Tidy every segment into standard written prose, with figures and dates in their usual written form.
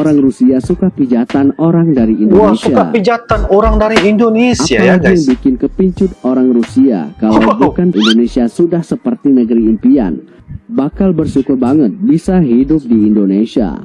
orang Rusia suka pijatan orang dari Wah, Indonesia. suka pijatan orang dari Indonesia Apalagi ya guys. yang bikin kepincut orang Rusia, kalau Wow. bukan Indonesia sudah seperti negeri impian. Bakal bersyukur banget bisa hidup di Indonesia.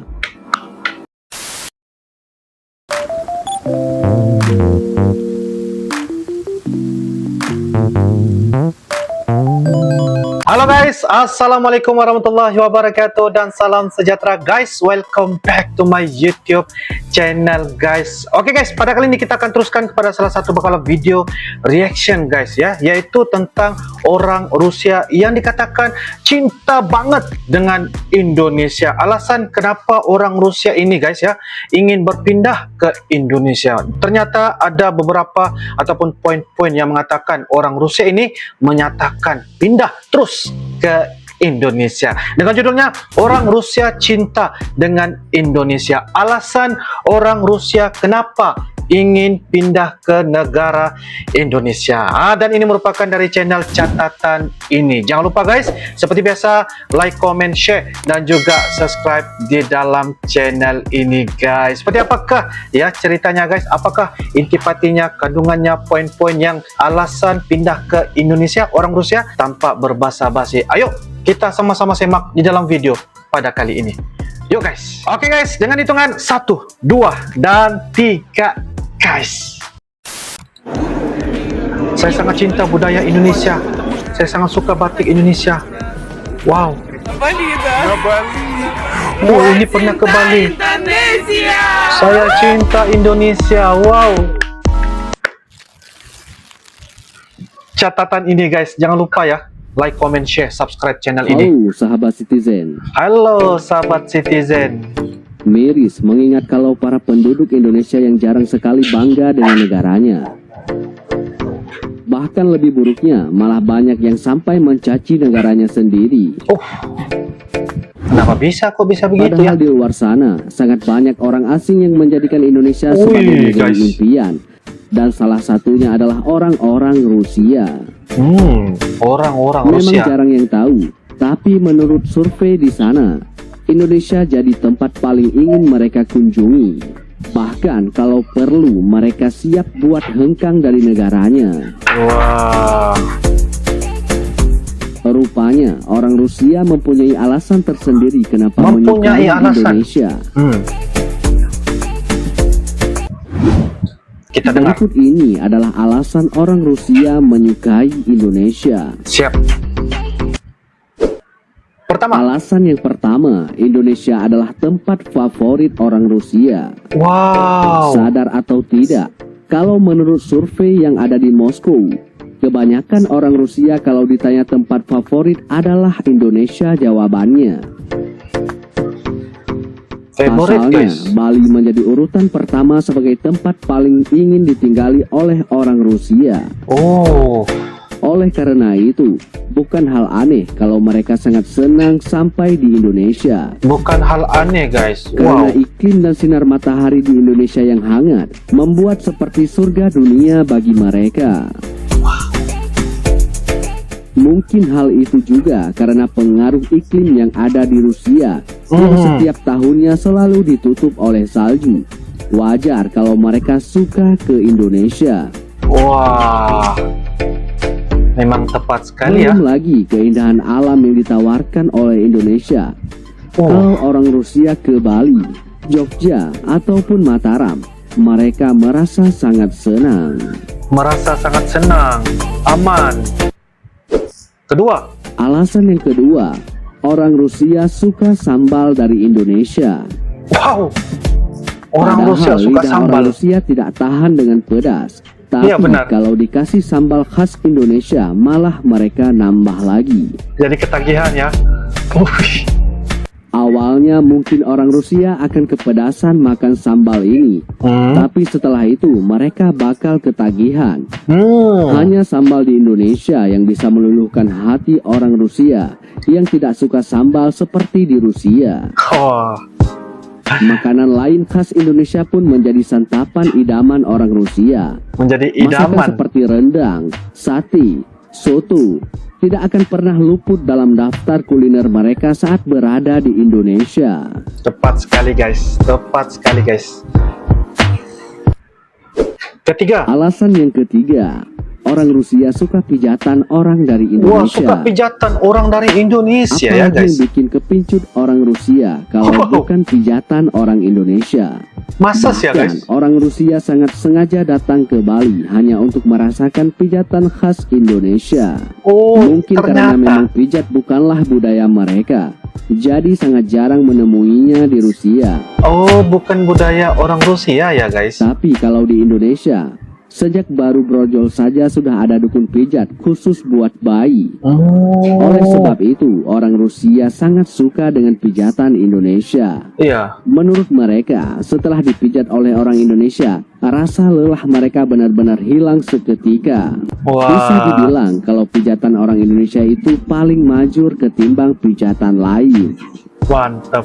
Halo guys, assalamualaikum warahmatullahi wabarakatuh dan salam sejahtera guys. Welcome back to my YouTube channel guys. Oke guys, pada kali ini kita akan teruskan kepada salah satu bakal video reaction guys ya, yaitu tentang orang Rusia yang dikatakan cinta banget dengan Indonesia. Alasan kenapa orang Rusia ini guys ya ingin berpindah ke Indonesia. Ternyata ada beberapa ataupun poin-poin yang mengatakan orang Rusia ini menyatakan pindah terus ke Indonesia dengan judulnya orang Rusia cinta dengan Indonesia. Alasan orang Rusia kenapa ingin pindah ke negara Indonesia, dan ini merupakan dari channel catatan ini. Jangan lupa guys, seperti biasa like, comment, share dan juga subscribe di dalam channel ini guys. Seperti apakah ya ceritanya guys, apakah intipatinya, kandungannya, poin-poin yang alasan pindah ke Indonesia orang Rusia? Tanpa berbasa-basi, ayo kita sama-sama semak di dalam video pada kali ini. Yuk guys. Oke guys, dengan hitungan 1, 2, dan 3 guys. Saya sangat cinta budaya Indonesia. Saya sangat suka batik Indonesia. Wow. Oh, ini pernah ke Bali. Saya cinta Indonesia. Wow. Catatan ini guys, jangan lupa ya. Like, comment, share, subscribe channel ini. Halo sahabat Citizen. Halo sahabat Citizen. Miris mengingat kalau para penduduk Indonesia yang jarang sekali bangga dengan negaranya. Bahkan lebih buruknya, malah banyak yang sampai mencaci negaranya sendiri. Oh, kenapa bisa? Kok bisa begitu Padahal ya? di luar sana, sangat banyak orang asing yang menjadikan Indonesia sebagai negeri guys. impian. Dan salah satunya adalah orang-orang Rusia. Orang-orang Memang Rusia. jarang yang tahu, tapi menurut survei di sana, Indonesia jadi tempat paling ingin mereka kunjungi. Bahkan kalau perlu mereka siap buat hengkang dari negaranya. Wah. Rupanya orang Rusia mempunyai alasan tersendiri kenapa Mempunyai menyukai alasan. Indonesia. Kita dengar. Berikut ini adalah alasan orang Rusia menyukai Indonesia. Siap. Pertama. Alasan yang pertama, Indonesia adalah tempat favorit orang Rusia. Wow. Sadar atau tidak, kalau menurut survei yang ada di Moskow, kebanyakan orang Rusia kalau ditanya tempat favorit adalah Indonesia jawabannya. Favorit Pasalnya, guys. Bali menjadi urutan pertama sebagai tempat paling ingin ditinggali oleh orang Rusia. Oh. Oleh karena itu, bukan hal aneh kalau mereka sangat senang sampai di Indonesia. Bukan hal aneh guys. Karena Wow. iklim dan sinar matahari di Indonesia yang hangat membuat seperti surga dunia bagi mereka. Mungkin hal itu juga karena pengaruh iklim yang ada di Rusia yang setiap tahunnya selalu ditutup oleh salju. Wajar kalau mereka suka ke Indonesia. Wah. Memang tepat sekali ya. Belum lagi keindahan alam yang ditawarkan oleh Indonesia. Kalau orang Rusia ke Bali, Jogja, ataupun Mataram, mereka merasa sangat senang. Merasa sangat senang, aman. Kedua. Alasan yang kedua, orang Rusia suka sambal dari Indonesia. Wow. Orang Padahal Rusia suka lidah sambal. Orang Rusia tidak tahan dengan pedas. Tapi Iya, benar. kalau dikasih sambal khas Indonesia, malah mereka nambah lagi. Jadi ketagihan ya. Wih. Awalnya mungkin orang Rusia akan kepedasan makan sambal ini. Tapi setelah itu mereka bakal ketagihan. Hanya sambal di Indonesia yang bisa meluluhkan hati orang Rusia yang tidak suka sambal seperti di Rusia. Oh. Makanan lain khas Indonesia pun menjadi santapan idaman orang Rusia. Menjadi Masakan idaman. seperti rendang, sate, soto, tidak akan pernah luput dalam daftar kuliner mereka saat berada di Indonesia. Tepat sekali guys, tepat sekali guys. Ketiga. Alasan yang ketiga, orang Rusia suka pijatan orang dari Wah, Indonesia. suka pijatan orang dari Indonesia ya Apalagi guys. yang bikin kepincut orang Rusia kalau bukan pijatan orang Indonesia. Masa sih ya guys? Bahkan orang Rusia sangat sengaja datang ke Bali hanya untuk merasakan pijatan khas Indonesia. Oh, Mungkin karena memang ternyata. pijat bukanlah budaya mereka, jadi sangat jarang menemuinya di Rusia. Oh, bukan budaya orang Rusia ya guys. Tapi kalau di Indonesia, sejak baru brojol saja sudah ada dukun pijat khusus buat bayi. Oleh sebab itu, orang Rusia sangat suka dengan pijatan Indonesia. Iya. Menurut mereka, setelah dipijat oleh orang Indonesia, rasa lelah mereka benar-benar hilang seketika. Wah. Bisa dibilang kalau pijatan orang Indonesia itu paling majur ketimbang pijatan lain. Mantap.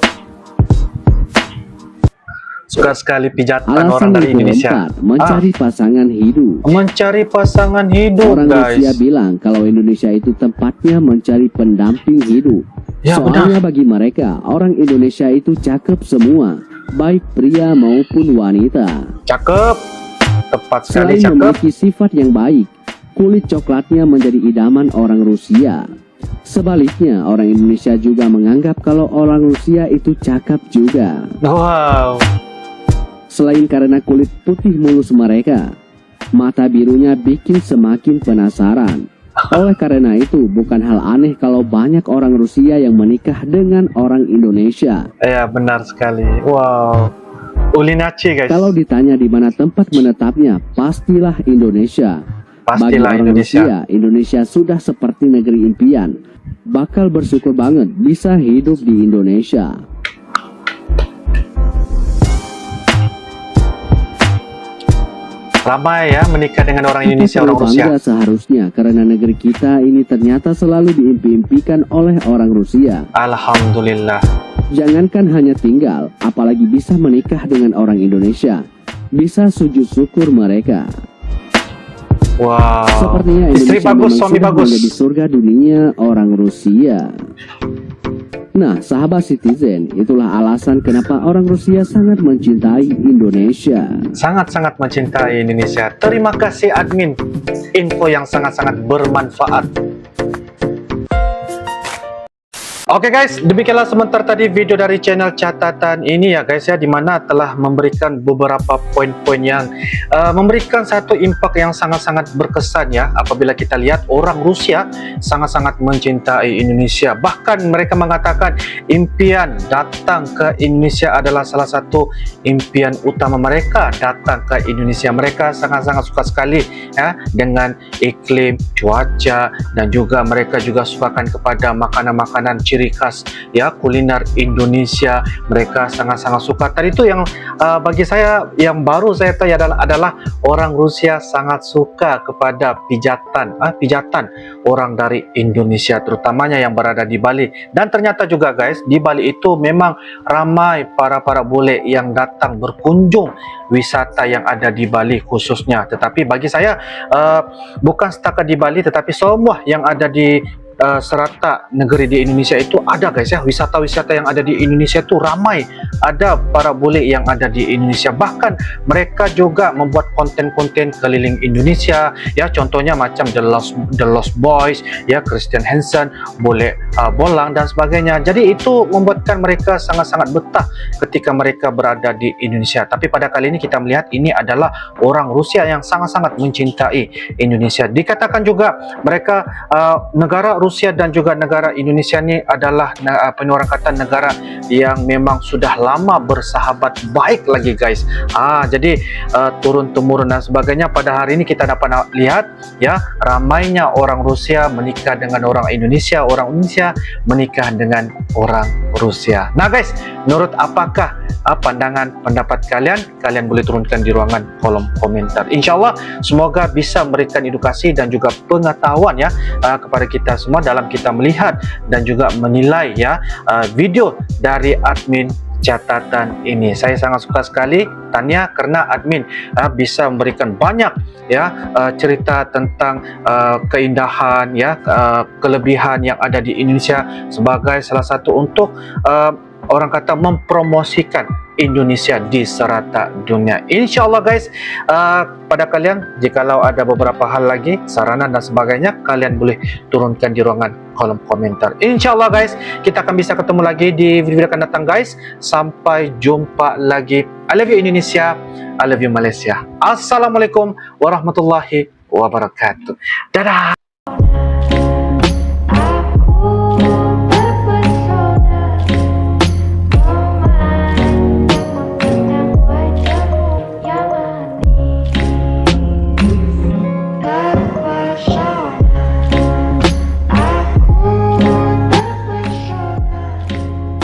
Suka sekali pijatan orang Alasan dari yang Indonesia. keempat, mencari pasangan hidup. Mencari pasangan hidup Orang guys. Rusia bilang kalau Indonesia itu tempatnya mencari pendamping hidup. Ya, Soalnya bagi mereka, orang Indonesia itu cakep semua, baik pria maupun wanita. Cakep. Tepat sekali, Selain cakep. memiliki sifat yang baik, kulit coklatnya menjadi idaman orang Rusia. Sebaliknya, orang Indonesia juga menganggap kalau orang Rusia itu cakep juga. Wow. Selain karena kulit putih mulus mereka, mata birunya bikin semakin penasaran. Oleh karena itu, bukan hal aneh kalau banyak orang Rusia yang menikah dengan orang Indonesia. Ya, benar sekali. Wow. Ulinaci guys. Kalau ditanya di mana tempat menetapnya, pastilah Indonesia. Bagi Pastilah orang Indonesia. Rusia, Indonesia sudah seperti negeri impian. Bakal bersyukur banget bisa hidup di Indonesia. Ramai ya menikah dengan orang Indonesia, Kita orang perlu Rusia. bangga seharusnya karena negeri kita ini ternyata selalu diimpi-impikan oleh orang Rusia. Alhamdulillah. Jangankan hanya tinggal, apalagi bisa menikah dengan orang Indonesia. Bisa sujud syukur mereka. Wow. Sepertinya Istri Indonesia bagus, memang suami sudah bagus. menjadi surga dunia orang Rusia. Nah, sahabat Citizen, itulah alasan kenapa orang Rusia sangat mencintai Indonesia. Sangat-sangat mencintai Indonesia. Terima kasih admin. Info yang sangat-sangat bermanfaat. Oke guys, demikianlah sebentar tadi video dari channel catatan ini ya guys ya, dimana telah memberikan beberapa poin-poin yang memberikan satu impak yang sangat-sangat berkesan ya, apabila kita lihat orang Rusia sangat-sangat mencintai Indonesia. Bahkan mereka mengatakan impian datang ke Indonesia adalah salah satu impian utama mereka datang ke Indonesia. Mereka sangat-sangat suka sekali ya dengan iklim, cuaca, dan juga mereka juga sukakan kepada makanan-makanan ciri khas ya, kuliner Indonesia. Mereka sangat-sangat suka. Tadi itu yang bagi saya yang baru saya tahu adalah orang Rusia sangat suka kepada pijatan orang dari Indonesia, terutamanya yang berada di Bali. Dan ternyata juga guys, di Bali itu memang ramai para bule yang datang berkunjung wisata yang ada di Bali khususnya. Tetapi bagi saya bukan setakat di Bali, tetapi semua yang ada di serata negeri di Indonesia itu ada guys ya. Wisata-wisata yang ada di Indonesia itu ramai, ada para bule yang ada di Indonesia. Bahkan mereka juga membuat konten-konten keliling Indonesia ya, contohnya macam The Lost Boys ya, Christian Hansen, Bule Bolang dan sebagainya. Jadi itu membuatkan mereka sangat-sangat betah ketika mereka berada di Indonesia. Tapi pada kali ini kita melihat ini adalah orang Rusia yang sangat-sangat mencintai Indonesia. Dikatakan juga mereka negara Rusia dan juga negara Indonesia ini adalah orang kata negara yang memang sudah lama bersahabat baik lagi guys. Jadi turun temurun dan sebagainya. Pada hari ini kita dapat lihat ya, ramainya orang Rusia menikah dengan orang Indonesia menikah dengan orang Rusia. Nah guys, menurut apakah pendapat kalian? Kalian boleh turunkan di ruangan kolom komentar. Insya Allah semoga bisa memberikan edukasi dan juga pengetahuan ya kepada kita semua dalam kita melihat dan juga menilai ya video dari admin catatan ini. Saya sangat suka sekali Tania karena admin bisa memberikan banyak cerita tentang keindahan kelebihan yang ada di Indonesia sebagai salah satu untuk orang kata mempromosikan Indonesia di serata dunia. InsyaAllah guys, pada kalian jikalau ada beberapa hal lagi, saranan dan sebagainya, kalian boleh turunkan di ruangan kolom komentar. InsyaAllah guys, kita akan bisa ketemu lagi di video akan datang guys. Sampai jumpa lagi. I love you Indonesia, I love you Malaysia. Assalamualaikum warahmatullahi wabarakatuh. Dadah.